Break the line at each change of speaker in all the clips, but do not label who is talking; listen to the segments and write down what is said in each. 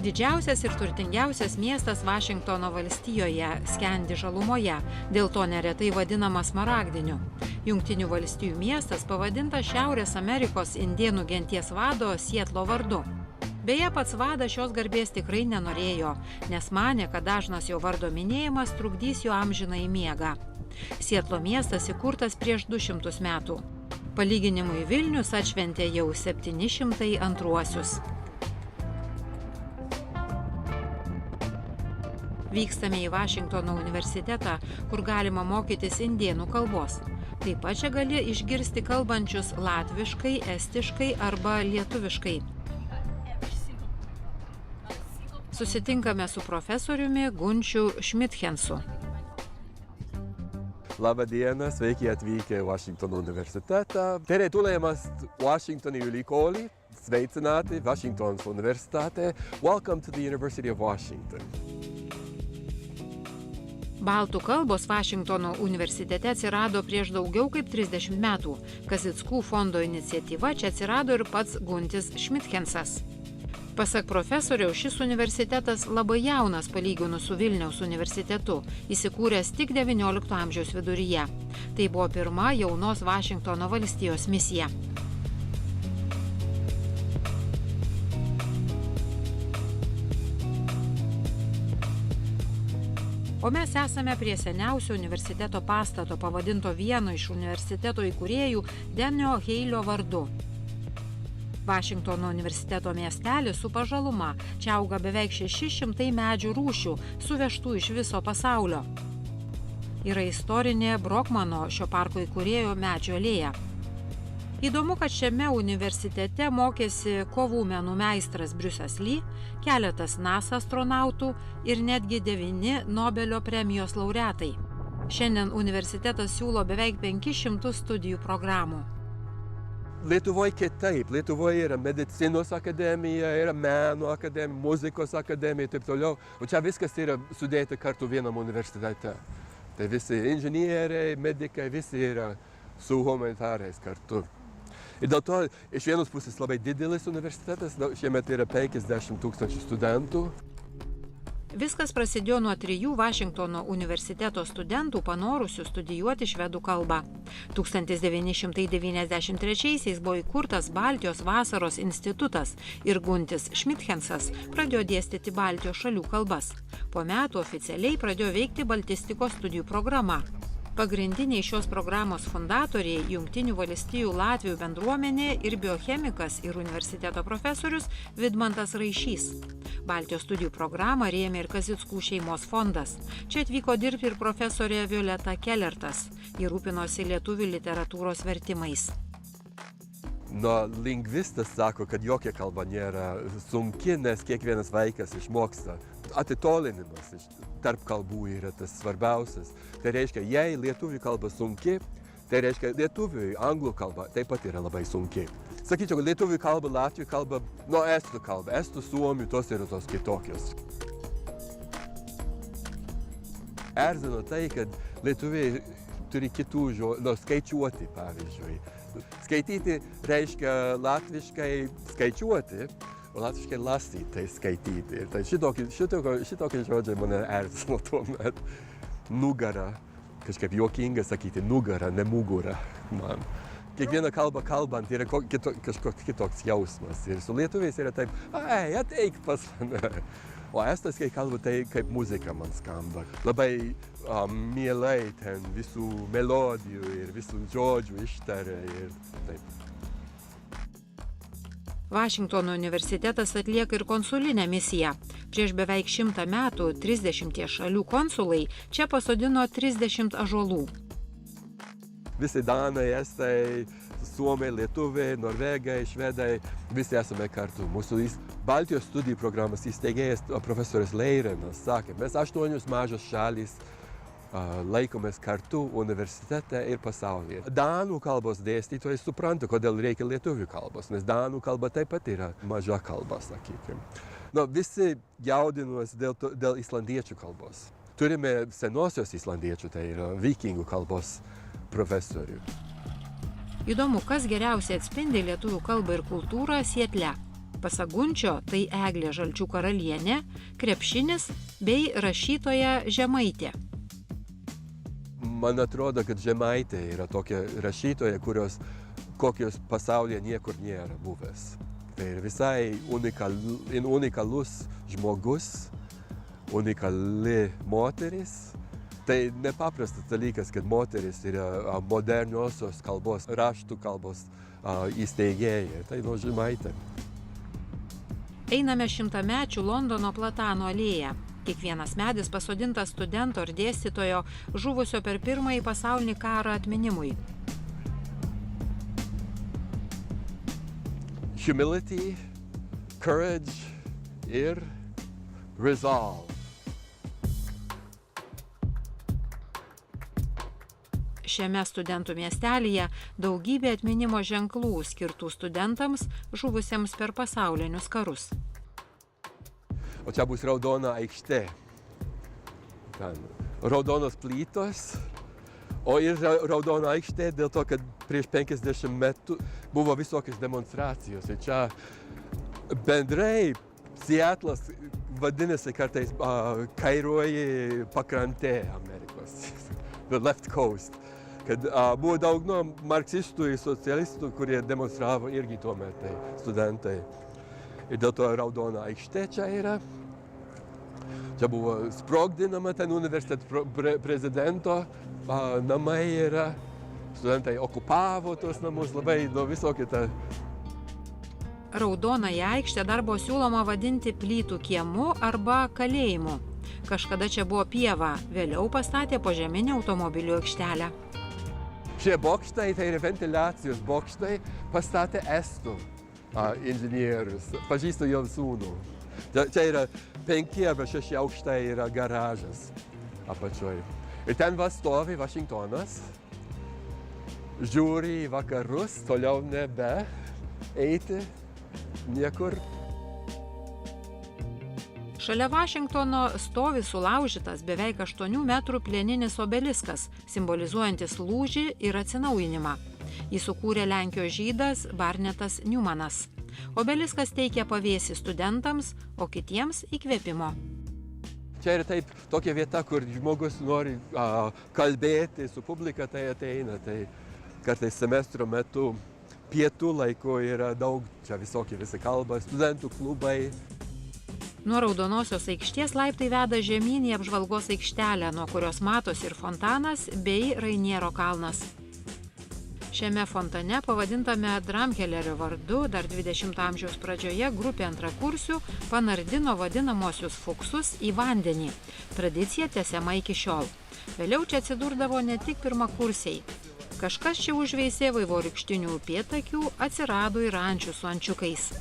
Didžiausias ir turtingiausias miestas Vašingtono valstijoje skendi žalumoje, dėl to neretai vadinamas Smaragdiniu. Jungtinių valstijų miestas pavadintas Šiaurės Amerikos indėnų genties vado Sietlo vardu. Beje, pats vadas šios garbės tikrai nenorėjo, nes manė, kad dažnas jo vardo minėjimas trukdys jo amžinąjį miegą. Sietlo miestas įkurtas prieš 200 metų. Palyginimui Vilnius atšventė jau 702-uosius. Vykstame į Vašingtono universitetą, kur galima mokytis indėnų kalbos. Taip pat čia gali išgirsti kalbančius latviškai, estiškai arba lietuviškai. Susitinkame su profesoriumi Gunčiu Šmithensu.
Labą dieną, sveiki atvykę į Vašingtono universitetą. Tervetuloa Washingtonin ylikooli, Sveitsinati, Washington's universitāte. Welcome to the University of Washington.
Baltų kalbos Vašingtono universitete atsirado prieš daugiau kaip 30 metų. Kazickų fondo iniciatyva čia atsirado ir pats Guntis Šmithensas. Pasak profesoriaus, šis universitetas labai jaunas palyginus su Vilniaus universitetu, įsikūręs tik XIX amžiaus viduryje. Tai buvo pirma jaunos Vašingtono valstijos misija. O mes esame prie seniausio universiteto pastato, pavadinto vienu iš universiteto įkūrėjų Denio Heilio vardu. Vašingtono universiteto miestelis su žaluma. Čia auga beveik 600 medžių rūšių, suvežtų iš viso pasaulio. Yra istorinė Brokmano, šio parko įkūrėjo medžio alėja. Įdomu, kad šiame universitete mokėsi kovų menų meistras Briusas Lee, keletas NASA astronautų ir netgi 9 Nobelio premijos laureatai. Šiandien universitetas siūlo beveik 500 studijų programų.
Lietuvoje kitaip. Lietuvoje yra medicinos akademija, yra meno akademija, muzikos akademija ir taip toliau. O čia viskas yra sudėta kartu vienam universitete. Tai visi inžinieriai, medikai, visi yra su humanitarais kartu. Ir dėl to iš vienos pusės labai didelis universitetas, šiemet yra 50 000 studentų.
Viskas prasidėjo nuo 3 Vašingtono universiteto studentų panorusių studijuoti švedų kalbą. 1993-aisiais buvo įkurtas Baltijos vasaros institutas ir Guntis Šmithensas pradėjo dėstyti Baltijos šalių kalbas. Po metų oficialiai pradėjo veikti baltistikos studijų programa. Pagrindiniai šios programos fundatoriai Jungtinių valstijų Latvių bendruomenė ir biochemikas ir universiteto profesorius Vidmantas Raišys. Baltijos studijų programą rėmė ir Kazickų šeimos fondas. Čia atvyko dirbti ir profesorė Violeta Kellertas. Ji rūpinosi lietuvių literatūros vertimais.
Lingvistas sako, kad jokia kalba nėra sunki, nes kiekvienas vaikas išmoksta. Atitolinimas tarp kalbų yra tas svarbiausias. Tai reiškia, jei lietuvių kalba sunki, tai reiškia lietuvių anglų kalba taip pat yra labai sunki. Sakyčiau, lietuvių kalba, latvių kalba, estų kalba, estų, suomių, tos yra tos kitokios. Erzino tai, kad lietuviai turi kitų žodžių, skaičiuoti, pavyzdžiui. Skaityti reiškia latviškai skaičiuoti, o latviškai lasyti, tai skaityti. Ir tai šitokie žodžiai mane erzino tuomet. Nugara, kažkaip juokinga sakyti nugara, ne mugura man. Kiekviena kalba kalbant yra kažkoks kitoks jausmas. Ir su lietuviais yra taip, ateik pas mane. O estas, kai kalba, tai kaip muzika man skamba. Labai mielai ten visų melodijų ir visų žodžių ištaria ir taip.
Vašingtono universitetas atlieka ir konsulinę misiją. Prieš beveik 100 metų 30 šalių konsulai čia pasodino 30 ąžuolų.
Visi danai, estai, suomiai, lietuviai, norvegai, švedai, visi esame kartu. Mūsų Baltijos studijų programos įsteigėjas profesorius Leirenas sakė, mes 8 mažos šalys laikomės kartu universitete ir pasaulyje. Danų kalbos dėstytojai supranta, kodėl reikia lietuvių kalbos, nes danų kalba taip pat yra maža kalba, sakykime. Visi jaudinuos dėl islandiečių kalbos. Turime senosios islandiečių, tai yra vikingų kalbos profesorių.
Įdomu, kas geriausiai atspindi lietuvių kalbą ir kultūrą Sietle. Pasak Gunčio, tai Eglė Žalčių karalienė, krepšinis bei rašytoja Žemaitė.
Man atrodo, kad Žemaitė yra tokia rašytoja, kokios pasaulyje niekur nėra buvęs. Tai yra visai unikalus žmogus, unikali moteris. Tai nepaprastas dalykas, kad moteris yra moderniosios kalbos, raštų kalbos įsteigėja. Tai nuo Žemaitė.
Einame 100-mečių Londono Platano alėją. Kiekvienas medis pasodintas studento ir dėstytojo žuvusio per Pirmąjį pasaulinį karą atminimui.
Humility, courage ir resolve.
Šiame studentų miestelyje daugybė atminimo ženklų skirtų studentams žuvusiems per pasaulinius karus.
O čia bus raudona aikštė. Ten raudonos plytos, o ir raudona aikštė dėl to, kad prieš 50 metų buvo visokios demonstracijos. Ir čia bendrai Seatlas vadinasi kartais kairioji pakrantė Amerikos, the left coast. Kad buvo daug marksistų ir socialistų, kurie demonstravo irgi tuo metu, studentai. Ir dėl to raudona aikštė čia yra. Čia buvo sprogdinama ten universiteto prezidento namai yra. Studentai okupavo tos namus, labai visokie ta.
Raudonąją aikštę dar buvo siūloma vadinti plytų kiemu arba kalėjimu. Kažkada čia buvo pieva, vėliau pastatė požeminę automobilių aikštelę.
Šie bokštai, tai yra ventiliacijos bokštai, pastatė estų inžinierius. Pažįstu jo sūnų. Čia yra 5 arba 6 aukštai yra garažas apačioj. Ir ten va stovi Vašingtonas, žiūri į vakarus, toliau nebe eiti niekur.
Šalia Vašingtono stovi sulaužytas beveik 8 metrų plieninis obeliskas, simbolizuojantis lūžį ir atsinaujinimą. Jį sukūrė Lenkijos žydas Barnetas Newmanas. Obeliskas teikia pavėsį studentams, o kitiems įkvėpimo.
Čia yra tokia vieta, kur žmogus nori kalbėti su publika, tai ateina. Tai kartais semestro metu pietų laiko yra daug, čia visi kalba, studentų klubai.
Nuo Raudonosios aikštės laiptai veda žemyn į apžvalgos aikštelę, nuo kurios matosi ir fontanas bei Rainiero kalnas. Šiame fontane, pavadintame Drumhellerio vardu, dar 20 amžiaus pradžioje grupė antrakursių panardino vadinamosius fuksus į vandenį. Tradicija tęsiama iki šiol. Vėliau čia atsidurdavo ne tik pirmakursiai. Kažkas čia užveisė vaivorykštinių upėtakių, atsirado ir ančių su ančiukais.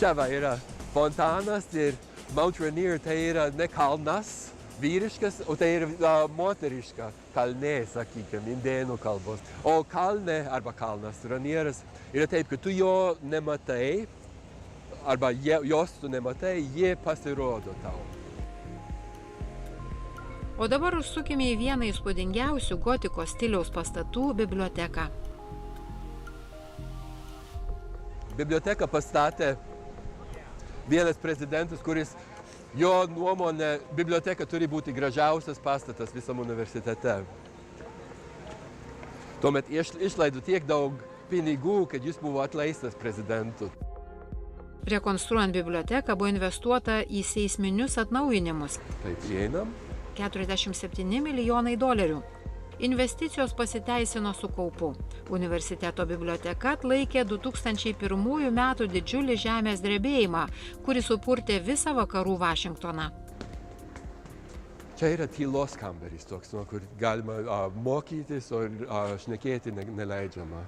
Čia va yra fontanas ir Mount Rainier, tai yra ne kalnas vyriškas, o tai yra moteriška kalnė, sakykime, indėnų kalbos. O kalnė arba kalnas Rainieras yra taip, kad tu jo nematai, arba jos tu nematai, jie pasirodo tau.
O dabar užsukime į vieną įspūdingiausių gotikos stiliaus pastatų – biblioteką.
Biblioteką pastatė vienas prezidentas, kuris jo nuomonė, biblioteka turi būti gražiausias pastatas visam universitete. Tuomet išleido tiek daug pinigų, kad jis buvo atleistas prezidentu.
Rekonstruojant biblioteką buvo investuota į seisminius atnaujinimus.
Taip, įeinam.
47 milijonai dolerių. Investicijos pasiteisino su kaupu. Universiteto biblioteka atlaikė 2001 metų didžiulį žemės drebėjimą, kuris supurtė visą vakarų Vašingtoną.
Čia yra tylos kambarys toks, kur galima mokytis, o šnekėti neleidžiama.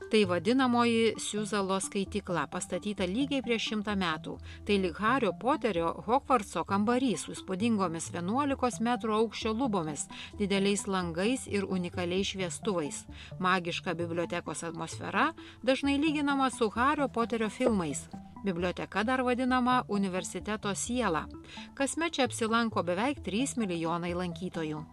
Tai vadinamoji Siuzalo skaitykla, pastatyta lygiai prieš 100 metų. Tai lyg Hario Poterio Hogvartso kambarys su įspūdingomis 11 metrų aukščio lubomis, dideliais langais ir unikaliais šviestuvais. Magiška bibliotekos atmosfera dažnai lyginama su Hario Poterio filmais. Biblioteka dar vadinama universiteto siela. Kasmet čia apsilanko beveik 3 milijonai lankytojų.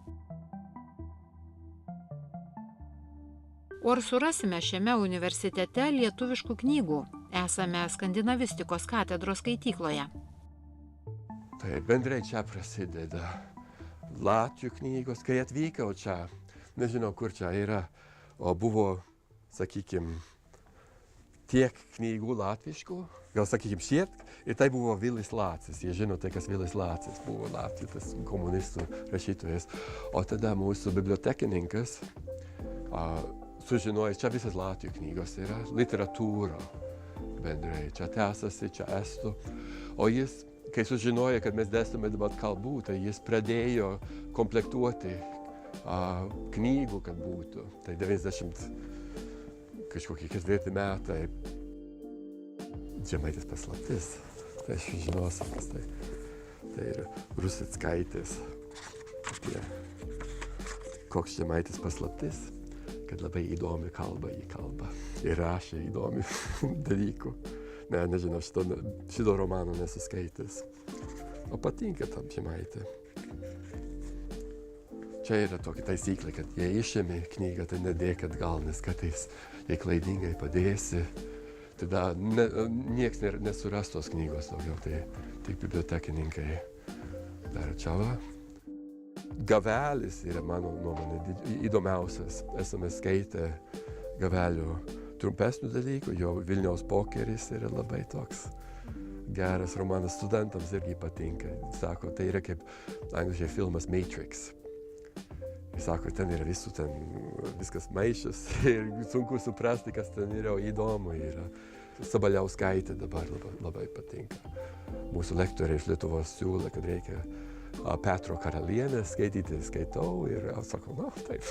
O ar surasime šiame universitete lietuviškų knygų? Esame skandinavistikos katedros skaitykloje.
Tai bendrai čia prasideda latvių knygos. Kai atvykau čia, nežinau kur čia yra, o buvo, sakykim, tiek knygų latviškų, gal sakykim šiek, ir tai buvo Vilis Lācis. Jie žinote, kas Vilis Lācis buvo Latvijos, tas komunistų rašytojas. O tada mūsų bibliotekininkas sužinojęs, čia visas latvių knygos yra, literatūra bendrai, čia tęsasi, čia estų. O jis, kai sužinojo, kad mes dėstome dabar kalbų, tai jis pradėjo komplektuoti knygų, kad būtų. Tai 90 kažkokie 4 metai. Žemaitės paslaptis. Tai aš žinosiu, kas tai. Tai yra Rusickaitės. Koks Žemaitės paslaptis? Kad labai įdomi kalba į kalbą ir rašė įdomių dalykų. Nežinau, šito romano nesuskaitęs. O patinka tam Žemaitė. Čia yra tokia taisyklė, kad jei išėmė knygą, tai nedėk atgal, nes kartais, jei klaidingai padėsi, tada nieks nesuras tos knygos daugiau, tai tik bibliotekininkai dar čia va. Gavelis yra mano nuomonė įdomiausias. Esame skaitę Gavelio trumpesnių dalykų, jo Vilniaus pokeris yra labai toks geras romanas, studentams irgi patinka. Sako, tai yra kaip angliškai filmas Matrix. Jis sako, ten yra viskas maišas ir sunku suprasti, kas ten yra, įdomu yra. Sabaliauskaitė dabar labai patinka. Mūsų lektoriai iš Lietuvos siūlo, kad reikia Petro karalienę skaityti, skaitau ir sakau, taip.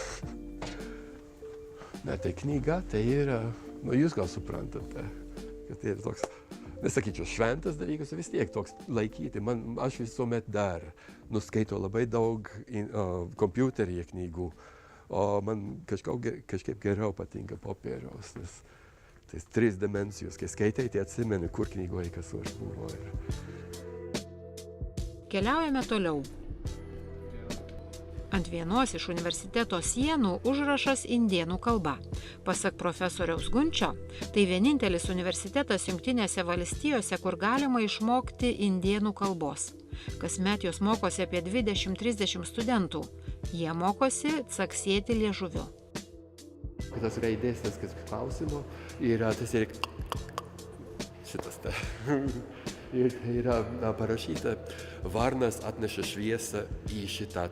Ne, tai knyga, tai yra, jūs gal suprantate, kad tai yra toks, nesakyčiau, šventas dalykas, vis tiek toks laikyti. Aš visuomet dar nuskaitau labai daug kompiuteryje knygų, o man kažkaip geriau patinka popieriaus, nes tai 3 dimensijos, kai skaitai, tai atsimeni, kur knygoje kas aš buvo.
Keliaujame toliau. Ant vienos iš universiteto sienų užrašas indėnų kalba. Pasak profesoriaus Gunčio, tai vienintelis universitetas Jungtinėse valstijose, kur galima išmokti indėnų kalbos. Kasmet jos mokosi apie 20-30 studentų. Jie mokosi caksėti liežuviu.
Tas raidės, tas klausimo, yra tas ir šitas tai. Ir yra parašyta, varnas atneša šviesą į šitą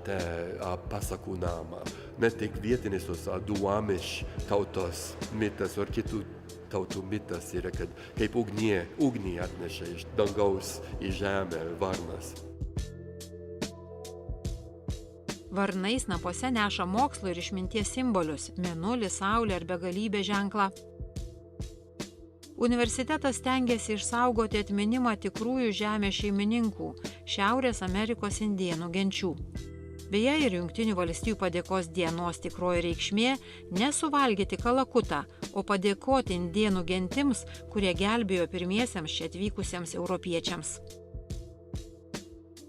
pasakų namą. Ne tik vietinis tos duamiš tautos mitas ar kitų tautų mitas yra, kad kaip ugnį atneša iš dangaus į žemę varnas.
Varnai snapuose neša mokslo ir išminties simbolius – mėnulį, saulę ar begalybę ženklą. Universitetas stengiasi išsaugoti atminimą tikrųjų žemės šeimininkų – Šiaurės Amerikos indėnų genčių. Beje, ir Jungtinių valstijų padėkos dienos tikroji reikšmė – nesuvalgyti kalakutą, o padėkoti indėnų gentims, kurie gelbėjo pirmiesiems čia atvykusiems europiečiams.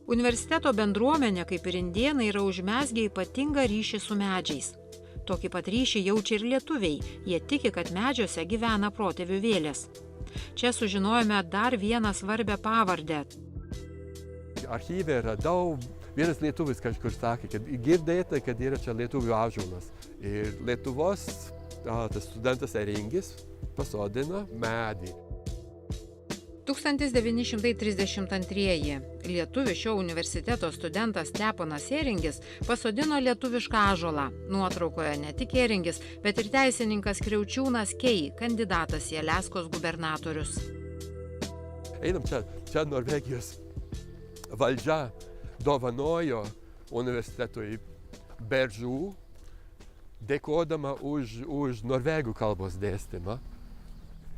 Universiteto bendruomenė, kaip ir indėnai, yra užmezgę ypatingą ryšį su medžiais. Tokį pat ryšį jaučia ir lietuviai, jie tiki, kad medžiuose gyvena protėvių vėlės. Čia sužinojome dar vieną svarbią pavardę.
Archyve radau, vienas lietuvis kažkur sakė, kad girdėta, kad yra čia lietuvių ąžuolas. Ir Lietuvos tas studentas Eringis pasodino medį.
1932 lietuvių šio universiteto studentas Steponas Eringis pasodino lietuvišką ąžuolą. Nuotraukoje ne tik Eringis, bet ir teisininkas Kriaučiūnas Kei, kandidatas į Aliaskos gubernatorius.
Einam čia Norvegijos valdžia dovanojo universitetui beržų dėkodama už norvegų kalbos dėstymą.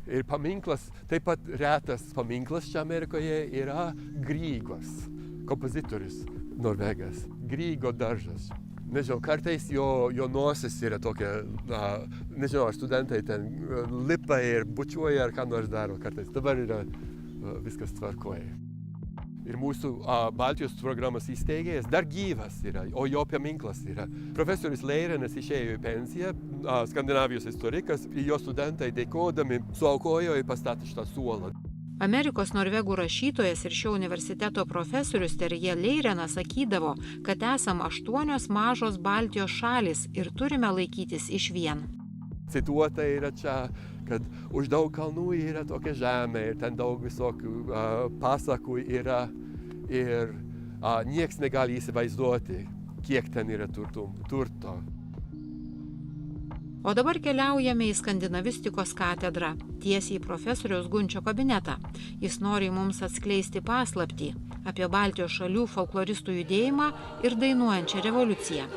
Ir paminklas, taip pat retas paminklas čia Amerikoje yra Grygos, kompozitorius norvegas, Grygo daržas. Nežinau, kartais jo nosis yra tokia, nežinau, ar studentai ten lipa ir bučiuoja ar ką nors daro kartais. Dabar yra viskas tvarkoja. Ir mūsų Baltijos programos įsteigėjas dar gyvas yra, o jo paminklas yra. Profesorius Leirenas išėjo į pensiją, Skandinavijos istorikas, ir jo studentai dėkodami suaukojo ir pastatė šitą suolą.
Amerikos norvegų rašytojas ir šio universiteto profesorius Terje Leirenas sakydavo, kad esam 8 mažos Baltijos šalys ir turime laikytis išvien.
Cituota yra čia, kad už daug kalnų yra tokia žemė ir ten daug visokių pasakų yra ir nieks negali įsivaizduoti, kiek ten yra turto.
O dabar keliaujame į skandinavistikos katedrą, tiesiai į profesoriaus Gunčio kabinetą. Jis nori mums atskleisti paslaptį apie Baltijos šalių folkloristų judėjimą ir dainuojančią revoliuciją.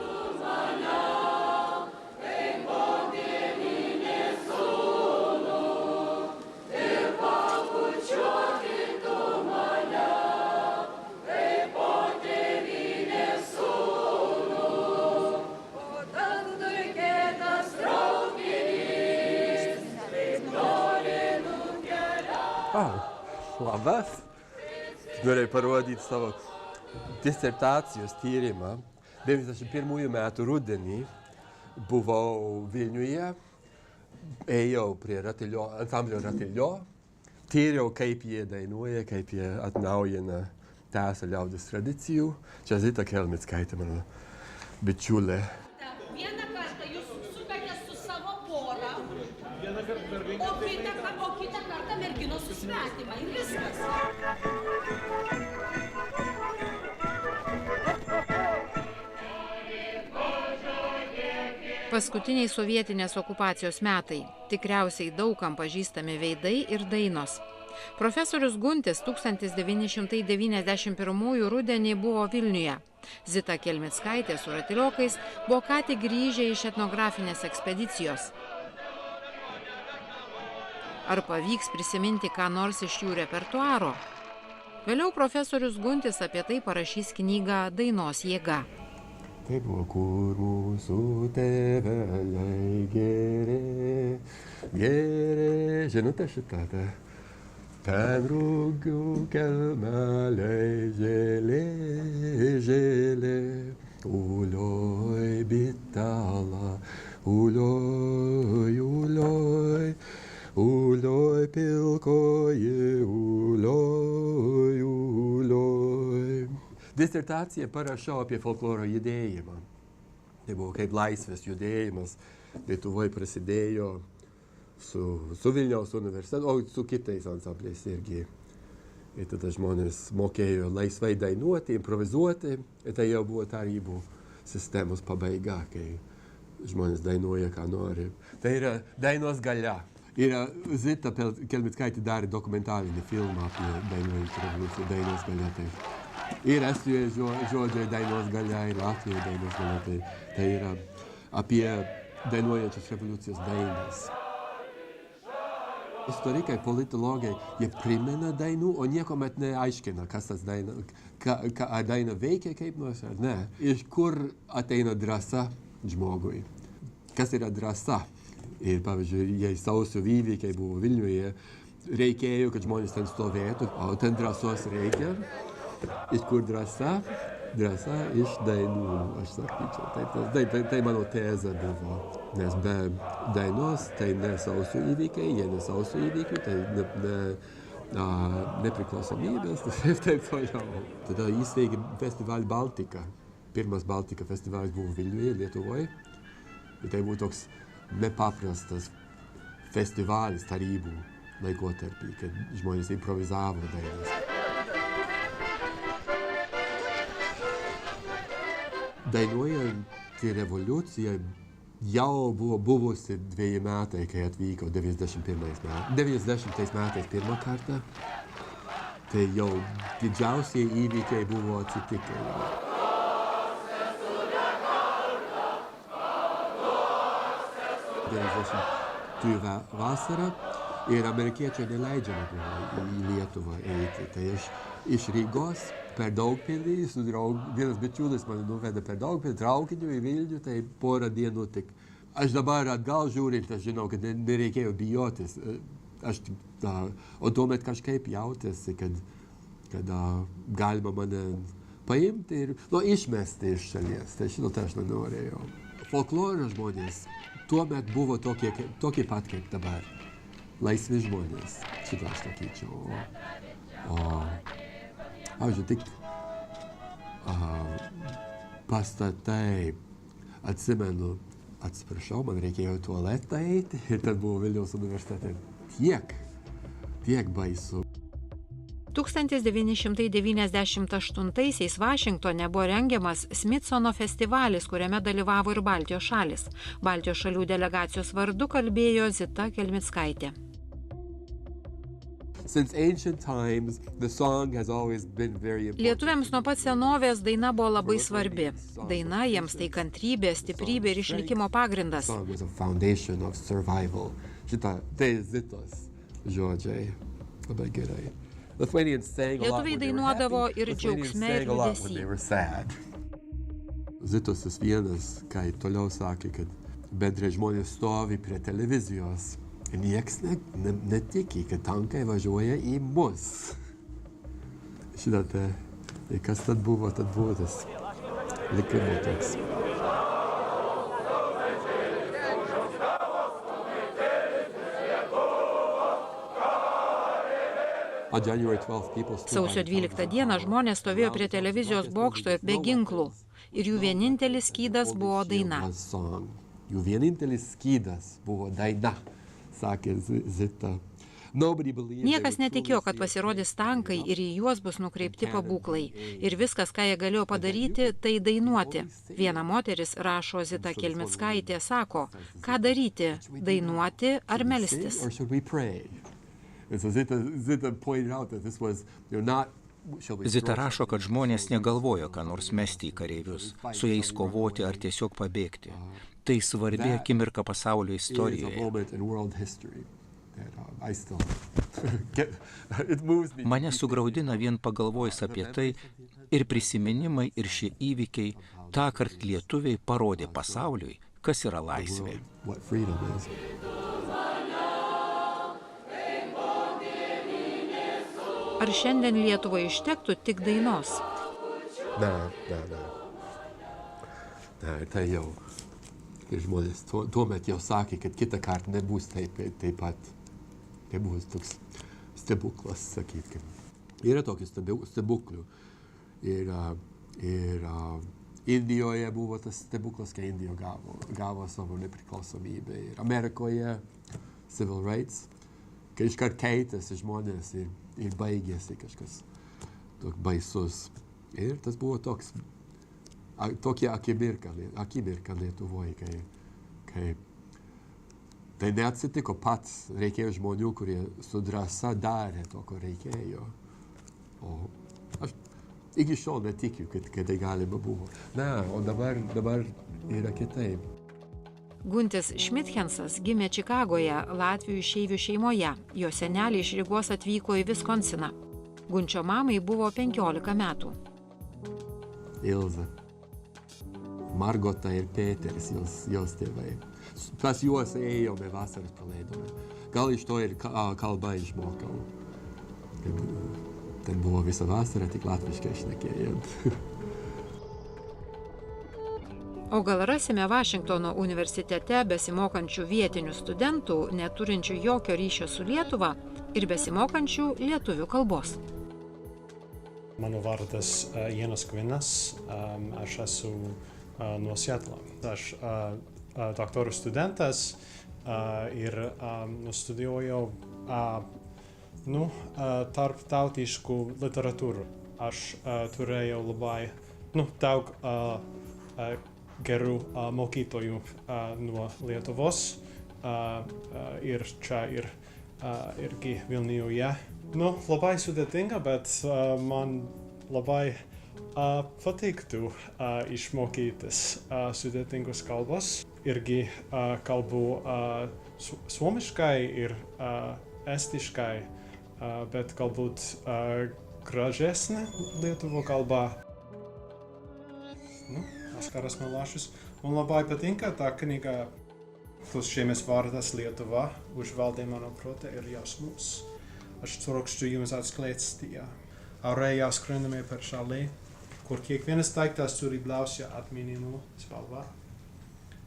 Labas! Norėjau parodyti savo disertacijos tyrimą. 91 metų rudenį buvau Vilniuje, ėjau prie ansamblio Ratilio, tyriau, kaip jie dainuoja, kaip jie atnaujina tęsia liaudies tradicijų. Čia Zita Kelmickaitė, mano bičiulė.
Vieną kartą jūs sukatės su savo pora, o kitą kartą merginos su svetima ir viskas.
Paskutiniai sovietinės okupacijos metai. Tikriausiai daugam pažįstami veidai ir dainos. Profesorius Guntis 1991 rudenį buvo Vilniuje. Zita Kelmickaitė su ratiliokais buvo ką tik grįžę iš etnografinės ekspedicijos. Ar pavyks prisiminti ką nors iš jų repertuaro? Vėliau profesorius Guntis apie tai parašys knygą Dainos jėga.
Tai buvo kur mūsų tėveliai geri, žinote šitą? Ten rūgių kelmeliai žėlė, ulioj bitala, ulioj pilkoji, ulioj. Disertaciją parašiau apie folkloro judėjimą. Tai buvo kaip laisvės judėjimas. Lietuvoje prasidėjo su Vilniaus universitetu, o su kitais ansambliais irgi. Ir tada žmonės mokėjo laisvai dainuoti, improvizuoti. Ir tai jau buvo tarybų sistemos pabaiga, kai žmonės dainuoja, ką nori. Tai yra dainos galia. Ir Zita Kelmickaitė darė dokumentalinį filmą apie dainuojančią revoliuciją, dainos galia. Ir Estijoje žodžiai dainos galia, ir Latvijoje dainos galia. Tai yra apie dainuojančios revoliucijos dainas. Istorikai, politologai, jie primena dainų, o niekuomet neaiškina, kas tas daina, ar daina veikia kaip nors, ar ne. Iš kur ateina drąsa žmogui? Kas yra drąsa? Ir, pavyzdžiui, jei sausio įvykiai buvo Vilniuje, reikėjo, kad žmonės ten stovėtų, o ten drąsos reikia. Iš kur drąsa? Drąsa iš dainų, aš sakyčiau. Tai mano tezė buvo. Nes be dainos tai ne sausio įvykiai, jie ne sausio įvykių, tai nepriklausomybės ir taip toliau. Tada įsteigė festivalį Baltika. Pirmas Baltika festivalis buvo Vilniuje, Lietuvoje. Ir tai buvo toks nepaprastas festivalis tarybų laikotarpį, kad žmonės improvizavo dainas. Dainuojanti revoliucija jau buvo buvusi 2 metai, kai atvyko 90 metais pirmą kartą. Tai jau didžiausiai įvykiai buvo atsitikę. 90 vasarą ir amerikiečiai neleidžiama buvo į Lietuvą eiti. Tai aš iš Rygos per Daugpilį, vienas bičiulis mane nuvedė per Daugpilį, traukiniu į Vilnių, tai porą dienų tik. Aš dabar atgal žiūrint, aš žinau, kad nereikėjo bijotis. O tuomet kažkaip jautėsi, kad galima mane paimti ir išmesti iš šalies. Tai žinot, aš nenorėjau. Folkloro žmonės tuomet buvo tokie pat kaip dabar. Laisvi žmonės, šitą aš sakyčiau. Pavyzdžiui, tik pastatai, atsimenu, atsiprašau, man reikėjo į tualetą eiti ir ten buvo Vilniaus universitete. Tiek baisu.
1998-aisiais Vašingtone buvo rengiamas Smithsono festivalis, kuriame dalyvavo ir Baltijos šalys. Baltijos šalių delegacijos vardu kalbėjo Zita Kelmickaitė. Lietuviams nuo pat senovės daina buvo labai svarbi. Daina jiems tai kantrybė, stiprybė ir išlikimo pagrindas.
Tai Zitos žodžiai. Labai gerai.
Lietuviai dainuodavo ir džiaugsme, ir liūdesy.
Zitos vienas, kai toliau sakė, kad bendrai žmonės stovi prie televizijos. Nieks netiki, kad tankai važiuoja į mus. Žinote, kas tad buvo tas likimo toks.
Sausio 12 dieną žmonės stovėjo prie televizijos bokšto ir be ginklų. Ir jų vienintelis skydas buvo daina.
Jų vienintelis skydas buvo daina, sakė Zita.
Niekas netikėjo, kad pasirodys tankai ir į juos bus nukreipti pabūklai. Ir viskas, ką jie galėjo padaryti, tai dainuoti. Viena moteris, rašo Zita Kelmickaitė, sako, ką daryti, dainuoti ar melstis.
Zita rašo, kad žmonės negalvojo, ką nors mesti į kareivius, su jais kovoti ar tiesiog pabėgti. Tai svarbi akimirka pasaulio istorijoje. Mane sugraudina vien pagalvojus apie tai ir prisiminimai ir šie įvykiai tąkart lietuviai parodė pasauliui, kas yra laisvė.
Ar šiandien Lietuvai ištektų tik dainos?
Ne, tai jau. Ir žmonės tuomet jau sakė, kad kitą kartą nebus taip pat. Tai bus toks stebuklas, sakykim. Yra tokių stebuklų. Ir Indijoje buvo tas stebuklas, kai Indija gavo savo nepriklausomybę. Ir Amerikoje civil rights, kai iškart keitėsi žmonės ir baigėsi kažkas toks baisus. Ir tas buvo tokia akimirka Lietuvoje, kai tai neatsitiko pats, reikėjo žmonių, kurie su drąsa darė to, ko reikėjo. O aš iki šiol netikiu, kad tai galima buvo. O dabar yra kitaip.
Guntis Šmithensas gimė Čikagoje, Latvių išeivių šeimoje. Jo seneliai iš Rygos atvyko į Viskonsiną. Gunčio mamai buvo 15 metų.
Ilza, Margota ir Peteris, jos tėvai. Pas juos ėjome, vasaras praleidome. Gal iš to ir kalbą išmokau. Ten buvo visą vasarą, tik latviškai šnekėjant.
O gal rasime Vašingtono universitete besimokančių vietinių studentų, neturinčių jokio ryšio su Lietuva ir besimokančių lietuvių kalbos?
Mano vardas Janas Kvinas, aš esu nuo Sietlo. Aš doktorų studentas ir studijuoju tarptautiškų literatūrų. Aš turėjau labai daug gerų mokytojų nuo Lietuvos ir čia irgi Vilniuje. Labai sudėtinga, bet man labai Patiktu išmokytis sudėtingus kalbas. Irgi kalbu suomiškai ir estiškai, bet galbūt gražesnė lietuvių kalba. Oskaras Milašius. Man labai patinka tā kniga. Tas šiemies vārdas Lietuva užvaldīja manu prota ir jausmus. Aš trokštu jums atskleist tajā. Aurējā skrendamie par šalī, kur kiekvienas taiktās turi blausja atminimu spalvā.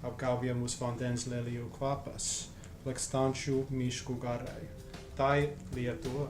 Apgaubja mūs vandens leliju kvapas, plekstančių mišku garai. Tā ir Lietuva.